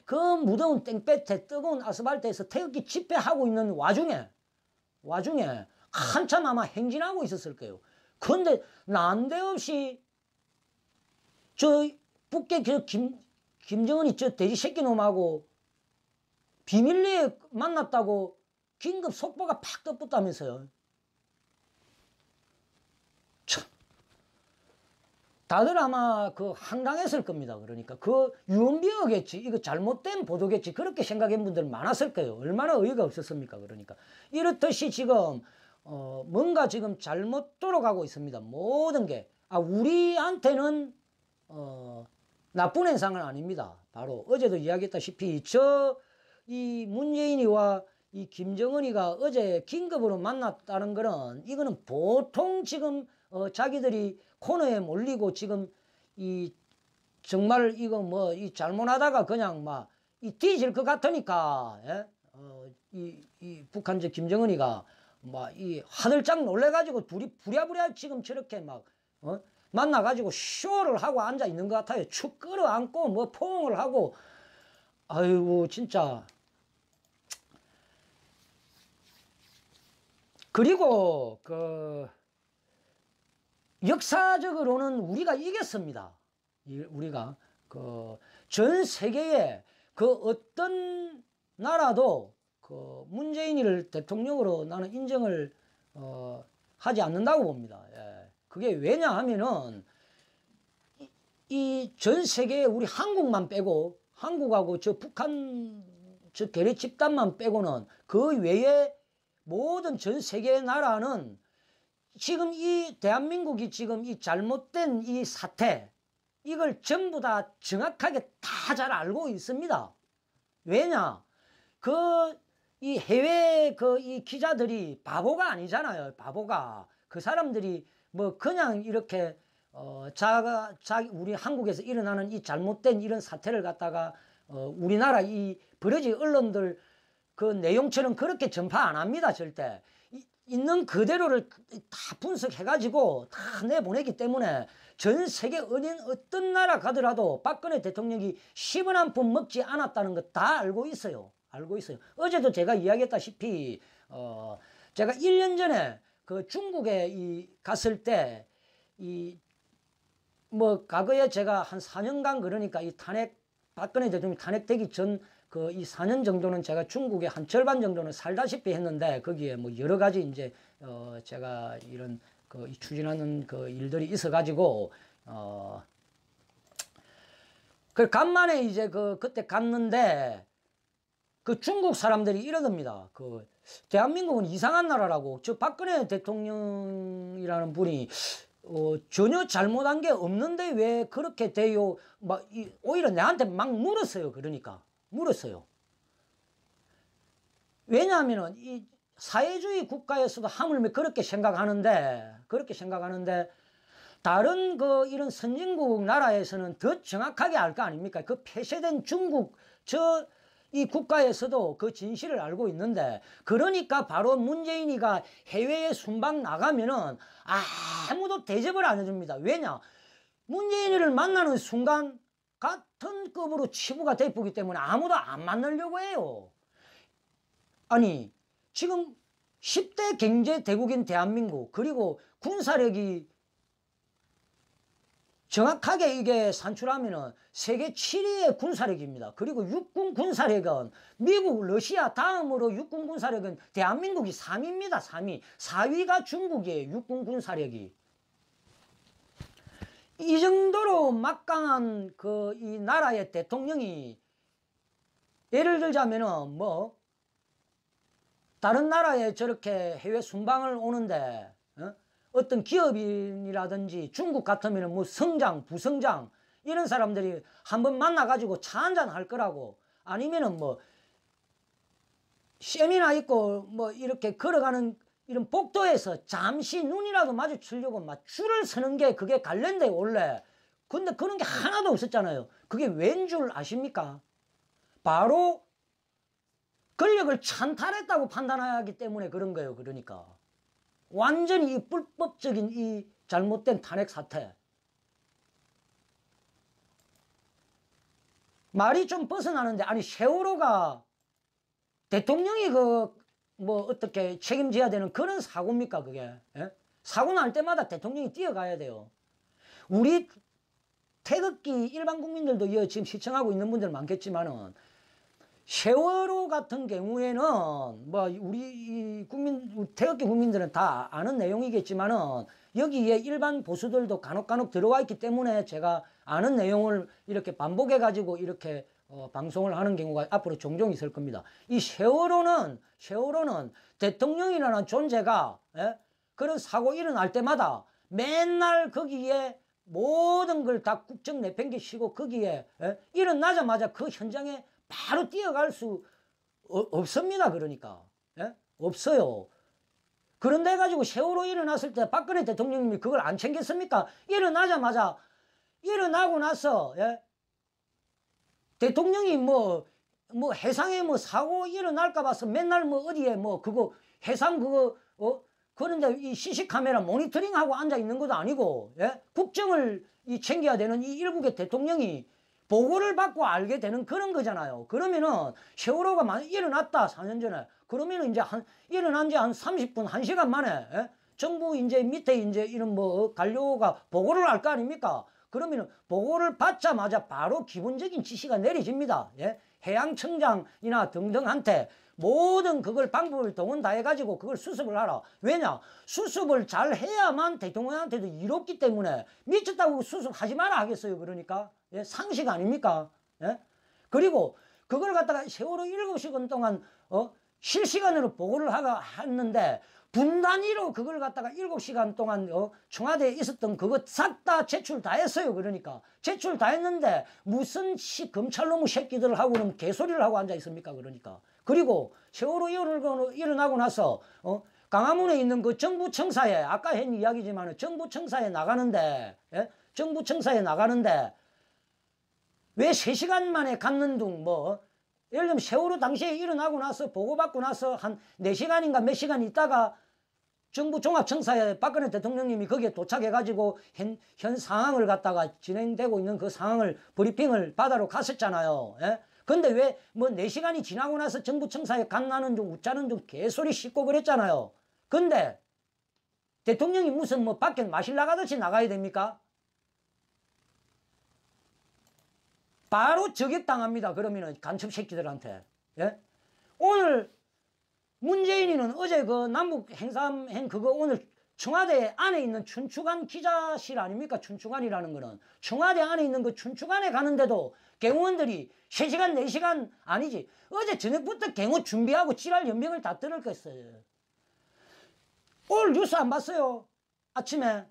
그 무더운 땡볕에 뜨거운 아스팔트에서 태극기 집회하고 있는 와중에 한참 아마 행진하고 있었을 거예요. 그런데 난데없이 저 북계 김정은이 저 돼지 새끼 놈하고 비밀리에 만났다고 긴급 속보가 팍 떠붙다면서요. 참. 다들 아마 그 황당했을 겁니다. 그러니까 그 유언비어겠지, 이거 잘못된 보도겠지, 그렇게 생각한 분들 많았을 거예요. 얼마나 어이가 없었습니까? 그러니까 이렇듯이 지금 뭔가 지금 잘못 돌아가고 있습니다. 모든 게. 우리한테는 나쁜 현상은 아닙니다. 바로 어제도 이야기했다시피 이 문재인이와 이 김정은이가 어제 긴급으로 만났다는 거는, 이거는 보통 지금 자기들이 코너에 몰리고 지금 정말 이거 뭐 이 잘못하다가 그냥 막 뒤질 것 같으니까, 예? 이 북한 저 김정은이가 막 이 하늘짝 놀래가지고 둘이 부랴부랴 지금 저렇게 막 만나가지고 쇼를 하고 앉아 있는 것 같아요. 축 끌어안고 뭐 포옹을 하고. 아이고 진짜. 그리고 역사적으로는 우리가 이겼습니다. 우리가 전 세계에 어떤 나라도 문재인이를 대통령으로 나는 인정을 하지 않는다고 봅니다. 예. 그게 왜냐하면은 이 전 세계에 우리 한국만 빼고, 한국하고 저 북한 저 괴뢰 집단만 빼고는 그 외에 모든 전 세계의 나라는 지금 이 대한민국이 지금 이 잘못된 이 사태, 이걸 전부 다 정확하게 다 잘 알고 있습니다. 왜냐? 이 해외 이 기자들이 바보가 아니잖아요. 바보가. 그 사람들이 뭐 그냥 이렇게 우리 한국에서 일어나는 이 잘못된 이런 사태를 갖다가 우리나라 이 버러지 언론들 그 내용처럼 그렇게 전파 안 합니다. 절대. 있는 그대로를 다 분석해가지고 다 내보내기 때문에 전 세계 어떤 나라 가더라도 박근혜 대통령이 10원 한 푼 먹지 않았다는 거 다 알고 있어요. 알고 있어요. 어제도 제가 이야기했다시피 제가 1년 전에 중국에 갔을 때 뭐 과거에 제가 한 4년간, 그러니까 박근혜 대통령이 탄핵되기 전 이 4년 정도는 제가 중국에 한 절반 정도는 살다시피 했는데, 거기에 뭐 여러 가지 이제 제가 이런 추진하는 일들이 있어가지고 간만에 이제 그때 갔는데 중국 사람들이 이러답니다. 대한민국은 이상한 나라라고. 저 박근혜 대통령이라는 분이 전혀 잘못한 게 없는데 왜 그렇게 돼요? 오히려 내한테 막 물었어요. 그러니까 물었어요. 왜냐하면은 이 사회주의 국가에서도 하물며 그렇게 생각하는데 다른 이런 선진국 나라에서는 더 정확하게 알 거 아닙니까? 폐쇄된 중국 이 국가에서도 그 진실을 알고 있는데, 그러니까 바로 문재인이가 해외에 순방 나가면은 아무도 대접을 안 해줍니다. 왜냐? 문재인이를 만나는 순간 같은 급으로 치부가 되기 때문에 아무도 안 만나려고 해요. 아니, 지금 10대 경제 대국인 대한민국, 그리고 군사력이 정확하게 이게 산출하면은 세계 7위의 군사력입니다. 그리고 육군 군사력은 미국, 러시아 다음으로 육군 군사력은 대한민국이 3위입니다. 3위. 4위가 중국이에요. 육군 군사력이. 이 정도로 막강한 이 나라의 대통령이, 예를 들자면은 뭐 다른 나라에 저렇게 해외 순방을 오는데 어떤 기업인이라든지 중국 같으면 뭐 성장, 부성장 이런 사람들이 한번 만나가지고 차 한잔 할 거라고, 아니면은 뭐 세미나 있고 뭐 이렇게 걸어가는 이런 복도에서 잠시 눈이라도 마주치려고 막 줄을 서는 게 그게 관련돼요, 원래. 근데 그런 게 하나도 없었잖아요. 그게 왠 줄 아십니까? 바로 권력을 찬탈했다고 판단하기 때문에 그런 거예요. 그러니까 완전히 이 불법적인 이 잘못된 탄핵 사태. 말이 좀 벗어나는데, 아니 세월호가 대통령이 뭐 어떻게 책임져야 되는 그런 사고입니까 그게? 예? 사고 날 때마다 대통령이 뛰어가야 돼요. 우리 태극기 일반 국민들도 지금 시청하고 있는 분들 많겠지만은 세월호 같은 경우에는 뭐 우리 태극기 국민들은 다 아는 내용이겠지만은 여기에 일반 보수들도 간혹 들어와 있기 때문에 제가 아는 내용을 이렇게 반복해 가지고 이렇게 방송을 하는 경우가 앞으로 종종 있을 겁니다. 이 세월호는 대통령이라는 존재가 그런 사고 일어날 때마다 맨날 거기에 모든 걸 다 국정 내팽개치고 거기에 일어나자마자 그 현장에 바로 뛰어갈 수 없습니다. 그러니까 없어요. 그런데 가지고 세월호 일어났을 때 박근혜 대통령님이 그걸 안 챙겼습니까? 일어나자마자 일어나고 나서 대통령이 뭐 해상에 뭐 사고 일어날까 봐서 맨날 뭐 어디에 뭐 그거 해상 그거 그런데 이 CC카메라 모니터링하고 앉아 있는 것도 아니고 국정을 챙겨야 되는 이 일국의 대통령이 보고를 받고 알게 되는 그런 거잖아요. 그러면은 세월호가 만약 일어났다 4년 전에 그러면은 이제 일어난 지 한 30분 1시간 만에 정부 이제 밑에 이제 이런 뭐 관료가 보고를 할 거 아닙니까? 그러면은 보고를 받자마자 바로 기본적인 지시가 내려집니다. 해양청장이나 등등한테 모든 그걸 방법을 동원 다 해가지고 그걸 수습을 하라. 왜냐? 수습을 잘 해야만 대통령한테도 이롭기 때문에 미쳤다고 수습하지 마라 하겠어요. 그러니까 상식 아닙니까? 그리고 그걸 갖다가 세월호 7시간 동안 실시간으로 보고를 했는데 분 단위로 그걸 갖다가 7시간 동안 청와대에 있었던 그거 싹 다 제출 다 했어요. 그러니까 제출 다 했는데 무슨 검찰놈의 새끼들하고는 개소리를 하고 앉아 있습니까? 그러니까 그리고 세월호 일어나고 나서 강화문에 있는 그 정부청사에 아까 한 이야기지만 정부청사에 나가는데 왜 3시간 만에 갔는 둥 예를 들면 세월호 당시에 일어나고 나서 보고받고 나서 한 4시간인가 몇 시간 있다가 정부 종합청사에 박근혜 대통령님이 거기에 도착해가지고 현 상황을 갖다가 진행되고 있는 그 상황을 브리핑을 받으러 갔었잖아요. 근데 왜 뭐 4시간이 지나고 나서 정부청사에 간다는 좀 웃자는 좀 개소리 씻고 그랬잖아요. 근데 대통령이 무슨 뭐 밖에 마실 나가듯이 나가야 됩니까? 바로 저격당합니다. 그러면은 간첩 새끼들한테. 오늘 문재인이는 어제 그 남북 행사한 그거 오늘 청와대 안에 있는 춘추관 기자실 아닙니까? 춘추관이라는 거는 청와대 안에 있는 그 춘추관에 가는데도 경호원들이 3시간 4시간 아니지 어제 저녁부터 경호 준비하고 지랄 연병을 다 떨었겠어요. 오늘 뉴스 안 봤어요? 아침에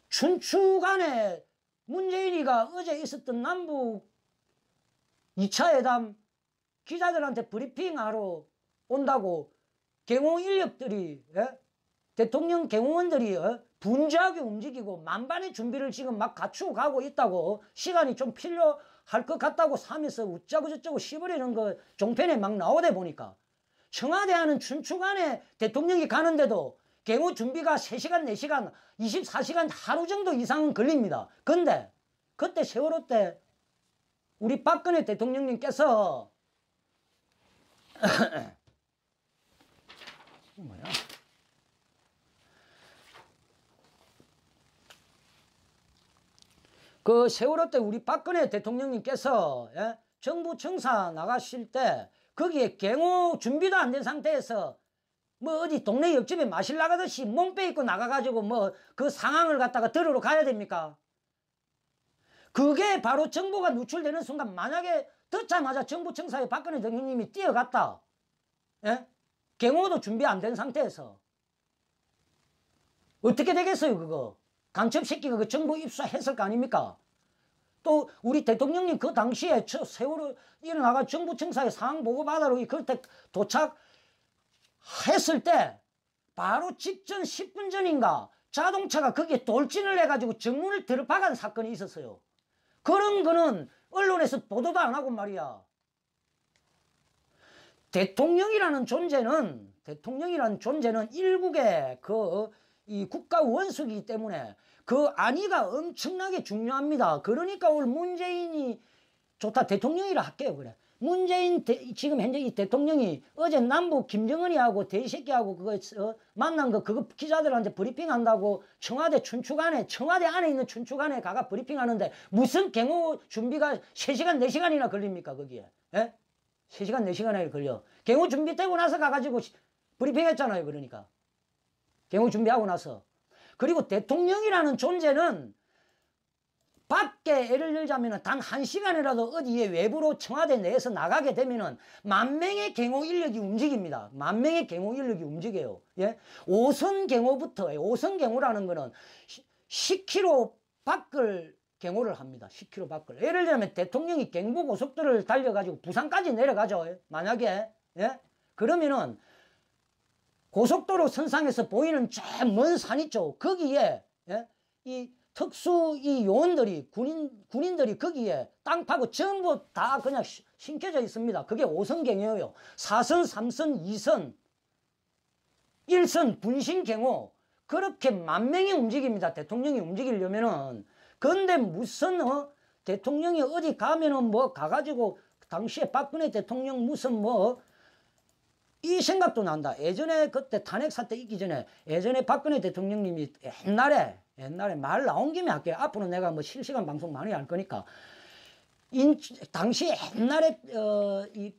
춘추관에 문재인이가 어제 있었던 남북 2차 회담 기자들한테 브리핑하러 온다고 경호 인력들이 대통령 경호원들이 분주하게 움직이고 만반의 준비를 지금 막 갖추고 가고 있다고 시간이 좀 필요할 것 같다고 하면서 웃자고 저쩌고 씹으려는 거 종편에 막 나오다 보니까 청와대 하는 춘추관에 대통령이 가는데도 경호 준비가 3시간 4시간 24시간 하루 정도 이상은 걸립니다. 근데 그때 세월호 때 우리 박근혜 대통령님께서 뭐야? 그 세월호 때 우리 박근혜 대통령님께서 정부 청사 나가실 때 거기에 경호 준비도 안 된 상태에서 뭐 어디 동네 옆집에 마실 나가듯이 몸 빼입고 나가가지고 뭐 그 상황을 갖다가 들으러 가야 됩니까? 그게 바로 정보가 누출되는 순간 만약에 듣자마자 정부 청사에 박근혜 대통령님이 뛰어갔다. 경호도 준비 안 된 상태에서 어떻게 되겠어요 그거? 간첩 새끼가 그 정보 입수했을 거 아닙니까? 또 우리 대통령님 그 당시에 세월호 일어나가 정부 청사에 상황 보고 받으러 그때 도착했을 때 바로 직전 10분 전인가 자동차가 거기에 돌진을 해가지고 정문을 들어박은 사건이 있었어요. 그런 거는 언론에서 보도도 안 하고 말이야. 대통령이라는 존재는 일국의 이 국가 원수이기 때문에 그 안위가 엄청나게 중요합니다. 그러니까 오늘 문재인이 좋다. 대통령이라 할게요. 그래. 문재인 지금 현재 이 대통령이 어제 남북 김정은이하고 대새끼하고 그거 만난 거 그거 기자들한테 브리핑한다고 청와대 춘추관에 청와대 안에 있는 춘추관에 가가 브리핑하는데 무슨 경호 준비가 3시간 4시간이나 걸립니까 거기에? 예? 3시간 4시간이나 걸려. 경호 준비되고 나서 가가지고 브리핑했잖아요. 그러니까 경호 준비하고 나서. 그리고 대통령이라는 존재는 밖에 예를 들자면 단 1시간이라도 어디에 외부로 청와대 내에서 나가게 되면은 10,000명의 경호 인력이 움직입니다. 10,000명의 경호 인력이 움직여요. 예? 5선 경호부터, 5선 경호라는 거는 10km 밖을 경호를 합니다. 10km 밖을. 예를 들면 대통령이 경부고속도로를 달려가지고 부산까지 내려가죠. 만약에. 예? 그러면은 고속도로 선상에서 보이는 저 먼 산 있죠. 거기에, 예? 이 특수 이 요원들이 군인들이 거기에 땅 파고 전부 다 그냥 심겨져 있습니다. 그게 5선 경호예요. 4선, 3선, 2선, 1선 분신 경호 그렇게 10,000명이 움직입니다. 대통령이 움직이려면은. 근데 무슨 대통령이 어디 가면은 뭐 가가지고 당시에 박근혜 대통령 무슨 뭐 이 생각도 난다. 예전에 그때 탄핵 사태 있기 전에 예전에 박근혜 대통령님이 옛날에 말 나온 김에 할게요. 앞으로 내가 뭐 실시간 방송 많이 할 거니까. 당시 옛날에 이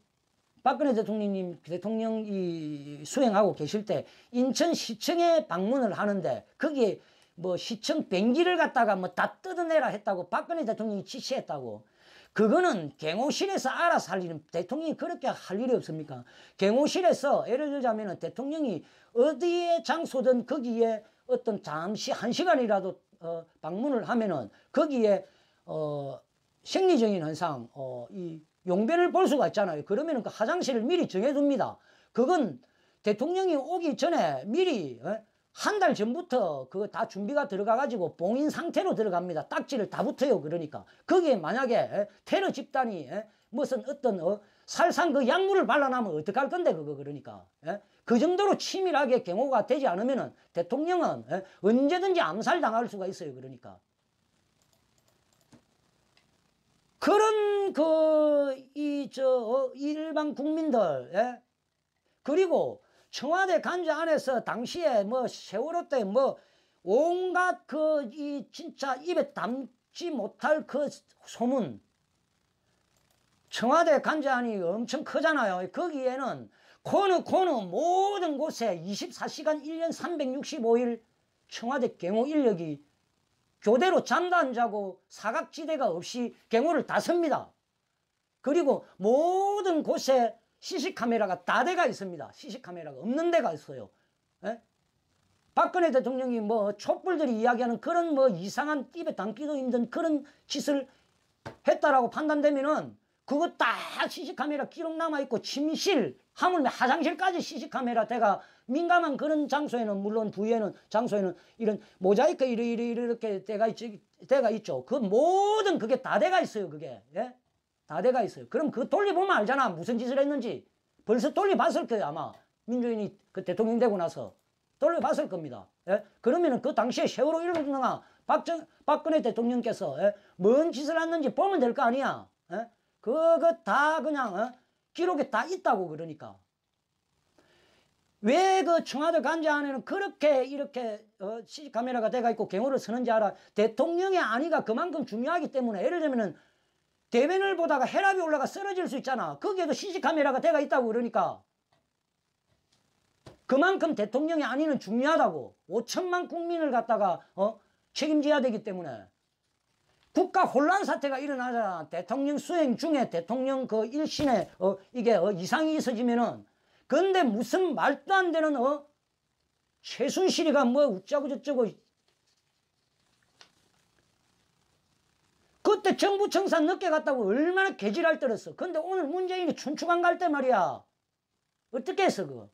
박근혜 대통령이 수행하고 계실 때 인천시청에 방문을 하는데 거기에 뭐 시청 변기를 갖다가 뭐 다 뜯어내라 했다고 박근혜 대통령이 지시했다고. 그거는 경호실에서 알아서 할 일은 대통령이 그렇게 할 일이 없습니까? 경호실에서 예를 들자면 대통령이 어디에 장소든 거기에 어떤 잠시 1시간이라도 방문을 하면은 거기에 생리적인 현상 이 용변을 볼 수가 있잖아요. 그러면은 그 화장실을 미리 정해둡니다. 그건 대통령이 오기 전에 미리 한 달 전부터 그거 다 준비가 들어가가지고 봉인 상태로 들어갑니다. 딱지를 다 붙어요. 그러니까 거기에 만약에 테러 집단이 무슨 어떤 살상 그 약물을 발라놔면 어떡할 건데 그거 그러니까 그 정도로 치밀하게 경호가 되지 않으면은 대통령은 언제든지 암살당할 수가 있어요. 그러니까 그런 일반 국민들 그리고 청와대 간주 안에서 당시에 뭐 세월호 때 뭐 온갖 진짜 입에 담지 못할 그 소문. 청와대 간주 안이 엄청 크잖아요. 거기에는 코너 모든 곳에 24시간 1년 365일 청와대 경호 인력이 교대로 잠도 안 자고 사각지대가 없이 경호를 다 섭니다. 그리고 모든 곳에 CC카메라가 다 돼가 있습니다. CC카메라가 없는 데가 있어요. 에? 박근혜 대통령이 뭐 촛불들이 이야기하는 그런 뭐 이상한 입에 담기도 힘든 그런 짓을 했다라고 판단되면은 그거 다 CC카메라 기록 남아있고 침실, 하물며 화장실까지 CC카메라 돼가 민감한 그런 장소에는 물론 부위에는 장소에는 이런 모자이크 이렇게 돼가 있죠. 그 모든 그게 다 돼가 있어요. 그게. 예? 다 돼가 있어요. 그럼 그거 돌려보면 알잖아. 무슨 짓을 했는지. 벌써 돌려봤을 거예요. 아마 민주인이 그 대통령 되고 나서 돌려봤을 겁니다. 예? 그러면은 그 당시에 세월호 일어나 박근혜 대통령께서 뭔 짓을 했는지 보면 될 거 아니야. 예? 그거 다 그냥 기록에 다 있다고. 그러니까 왜 그 청와대 간주 안에는 그렇게 이렇게 CC카메라가 돼가 있고 경호를 서는지 알아? 대통령의 안위가 그만큼 중요하기 때문에. 예를 들면은 대변을 보다가 혈압이 올라가 쓰러질 수 있잖아. 거기에도 CC카메라가 돼가 있다고. 그러니까 그만큼 대통령의 안위는 중요하다고. 5천만 국민을 갖다가 책임져야 되기 때문에. 국가 혼란 사태가 일어나자 대통령 수행 중에 대통령 그 일신에 이게 이상이 있어지면은 근데 무슨 말도 안 되는 최순실이가 뭐 웃자고 저쩌고. 그때 정부 청산 늦게 갔다고 얼마나 개질할 떨었어. 근데 오늘 문재인이 춘추관 갈 때 말이야. 어떻게 했어 그거.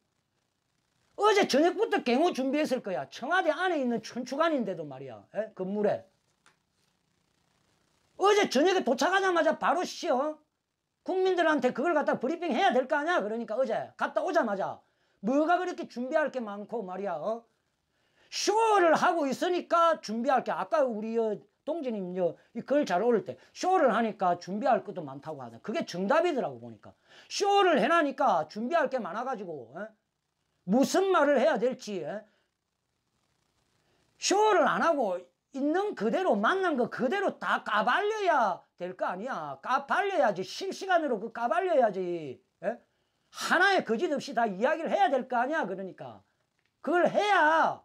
어제 저녁부터 경호 준비했을 거야. 청와대 안에 있는 춘추관인데도 말이야. 건물에. 어제 저녁에 도착하자마자 바로 국민들한테 그걸 갖다 브리핑 해야 될 거 아니야. 그러니까 어제 갔다 오자마자 뭐가 그렇게 준비할 게 많고 말이야. 쇼를 하고 있으니까 준비할 게 아까 우리 동지님 글 잘 올릴 때 쇼를 하니까 준비할 것도 많다고 하다. 그게 정답이더라고 보니까. 쇼를 해놔니까 준비할 게 많아가지고 무슨 말을 해야 될지 쇼를 안 하고 있는 그대로 만난 거 그대로 다 까발려야 될 거 아니야. 까발려야지. 실시간으로 그 까발려야지. 하나의 거짓 없이 다 이야기를 해야 될 거 아니야. 그러니까 그걸 해야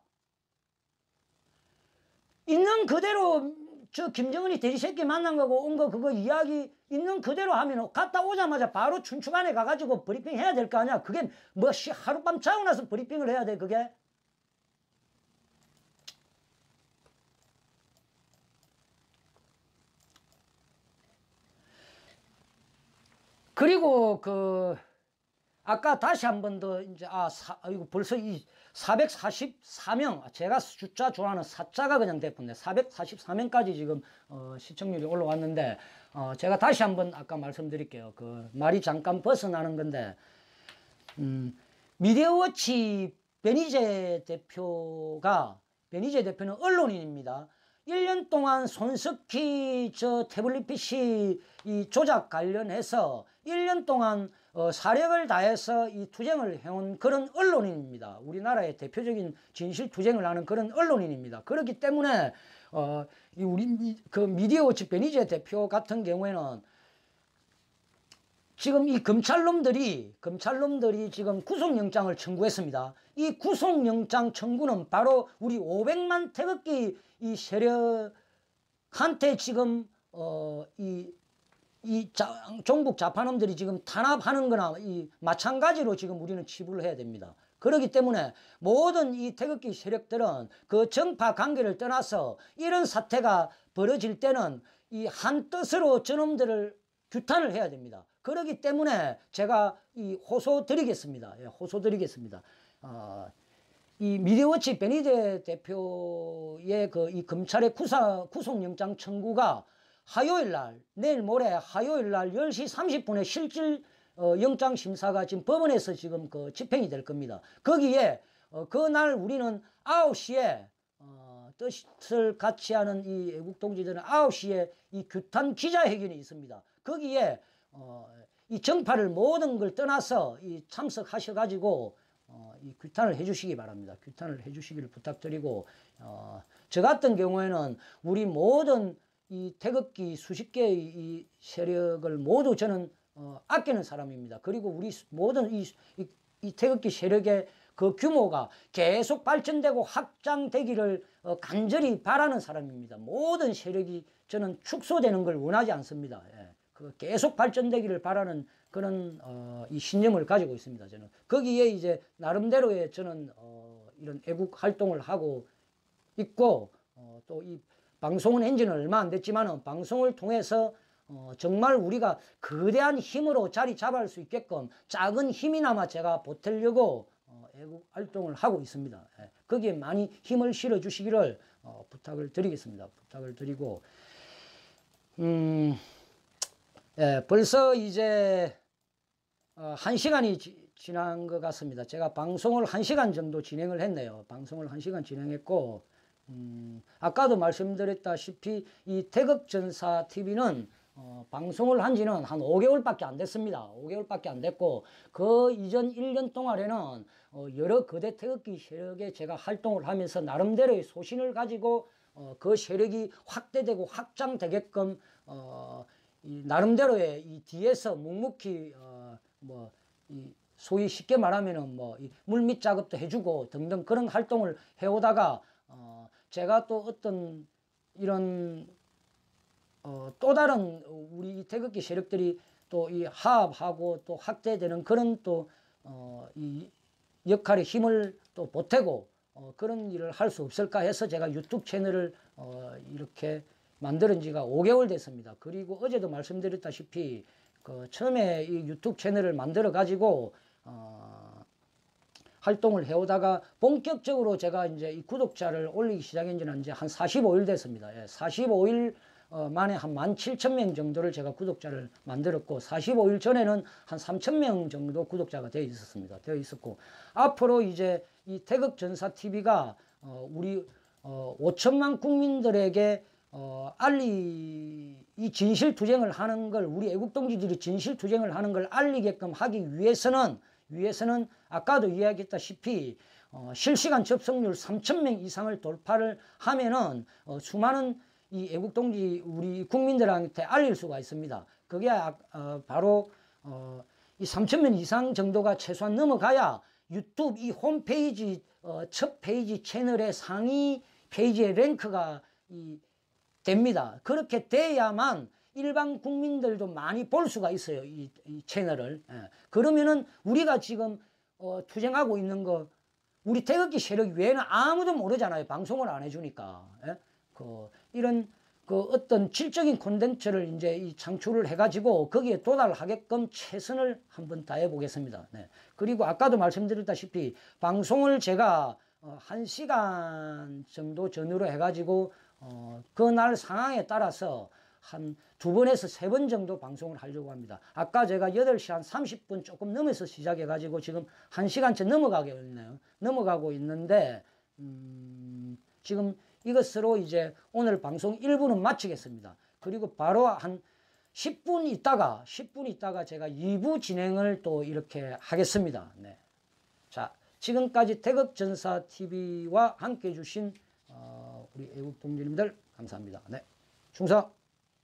있는 그대로 저 김정은이 돼지새끼 만난 거고 온 거 그거 이야기 있는 그대로 하면 갔다 오자마자 바로 춘추관에 가가지고 브리핑 해야 될 거 아니야. 그게 뭐 하룻밤 자고 나서 브리핑을 해야 돼 그게. 그리고 아까 다시 한 번 더 이제 이거 벌써 이 444명 제가 숫자 좋아하는 사자가 그냥 됐군요. 444명까지 지금 시청률이 올라왔는데 제가 다시 한번 아까 말씀드릴게요. 말이 잠깐 벗어나는 건데 미디어워치 베니제 대표는 언론인입니다. 1년 동안 손석희 태블릿 PC 이 조작 관련해서 1년 동안 사력을 다해서 이 투쟁을 해온 그런 언론인입니다. 우리나라의 대표적인 진실 투쟁을 하는 그런 언론인입니다. 그렇기 때문에 우리 미디어워치 베니제 대표 같은 경우에는 지금 이 검찰놈들이 지금 구속영장을 청구했습니다. 이 구속영장 청구는 바로 우리 500만 태극기 이 세력한테 지금 종북 좌파놈들이 지금 탄압하는 거나 마찬가지로 지금 우리는 치부를 해야 됩니다. 그렇기 때문에 모든 이 태극기 세력들은 그 정파 관계를 떠나서 이런 사태가 벌어질 때는 이 한 뜻으로 저놈들을 규탄을 해야 됩니다. 그렇기 때문에 제가 호소 드리겠습니다. 호소 드리겠습니다. 이 미디어워치 베니제 대표의 이 검찰의 구속영장 청구가 내일 모레 화요일 날 10시 30분에 실질 영장 심사가 지금 법원에서 지금 집행이 될 겁니다. 거기에 그날 우리는 9시에 뜻을 같이 하는 이 애국동지들은 9시에 이 규탄 기자회견이 있습니다. 거기에 이 정파를 모든 걸 떠나서 참석하셔가지고 이 규탄을 해주시기 바랍니다. 규탄을 해주시기를 부탁드리고 저 같은 경우에는 우리 모든 이 태극기 수십 개의 이 세력을 모두 저는 아끼는 사람입니다. 그리고 우리 모든 이 태극기 세력의 그 규모가 계속 발전되고 확장되기를 간절히 바라는 사람입니다. 모든 세력이 저는 축소되는 걸 원하지 않습니다. 계속 발전되기를 바라는 그런 이 신념을 가지고 있습니다. 저는 거기에 이제 나름대로의 저는 이런 애국 활동을 하고 있고 또 이 방송은 한지는 얼마 안 됐지만은 방송을 통해서 정말 우리가 거대한 힘으로 자리 잡을 수 있게끔 작은 힘이나마 제가 보태려고 애국 활동을 하고 있습니다. 거기에 많이 힘을 실어 주시기를 부탁을 드리겠습니다. 부탁을 드리고 벌써 이제 1시간이 지난 것 같습니다. 제가 방송을 1시간 정도 진행을 했네요. 방송을 1시간 진행했고 아까도 말씀드렸다시피 이 태극전사 TV는 방송을 한 지는 한 5개월밖에 안 됐습니다. 5개월밖에 안 됐고 그 이전 1년 동안에는 여러 거대 태극기 세력에 제가 활동을 하면서 나름대로의 소신을 가지고 그 세력이 확대되고 확장되게끔 나름대로의 이 뒤에서 묵묵히 소위 쉽게 말하면은 이 물밑 작업도 해주고 등등 그런 활동을 해오다가 제가 또 어떤 이런 또 다른 우리 태극기 세력들이 또 이 화합하고 또 확대되는 그런 또 이 역할의 힘을 또 보태고 그런 일을 할 수 없을까 해서 제가 유튜브 채널을 이렇게 만들은 지가 5개월 됐습니다. 그리고 어제도 말씀드렸다시피 처음에 이 유튜브 채널을 만들어 가지고 활동을 해오다가 본격적으로 제가 이제 이 구독자를 올리기 시작한 지는 이제 한 45일 됐습니다. 45일 만에 한 17,000명 정도를 제가 구독자를 만들었고 45일 전에는 한 3,000명 정도 구독자가 되어 있었고 앞으로 이제 이 태극전사 TV가 우리 5천만 국민들에게 이 진실투쟁을 하는 걸, 우리 애국동지들이 진실투쟁을 하는 걸 알리게끔 하기 위해서는 아까도 이야기했다시피 실시간 접속률 3,000명 이상을 돌파를 하면은 수많은 이 애국동지 우리 국민들한테 알릴 수가 있습니다. 그게 바로 이 3,000명 이상 정도가 최소한 넘어가야 유튜브 이 홈페이지 첫 페이지 채널의 상위 페이지의 랭크가 됩니다. 그렇게 돼야만 일반 국민들도 많이 볼 수가 있어요. 이 채널을. 그러면은 우리가 지금 투쟁하고 있는 거 우리 태극기 세력 외에는 아무도 모르잖아요. 방송을 안 해주니까. 이런 어떤 질적인 콘텐츠를 이제 창출을 해가지고 거기에 도달하게끔 최선을 한번 다해 보겠습니다. 네. 그리고 아까도 말씀드렸다시피 방송을 제가 1시간 정도 전후로 해가지고 그날 상황에 따라서 한 2번에서 3번 정도 방송을 하려고 합니다. 아까 제가 8시 한 30분 조금 넘어서 시작해가지고 지금 1시간째 넘어가고 있는데 지금 이것으로 이제 오늘 방송 1부는 마치겠습니다. 그리고 바로 한 10분 있다가 제가 2부 진행을 또 이렇게 하겠습니다. 네. 자, 지금까지 태극전사TV와 함께 해주신 우리 애국동지님들 감사합니다. 네. 충성!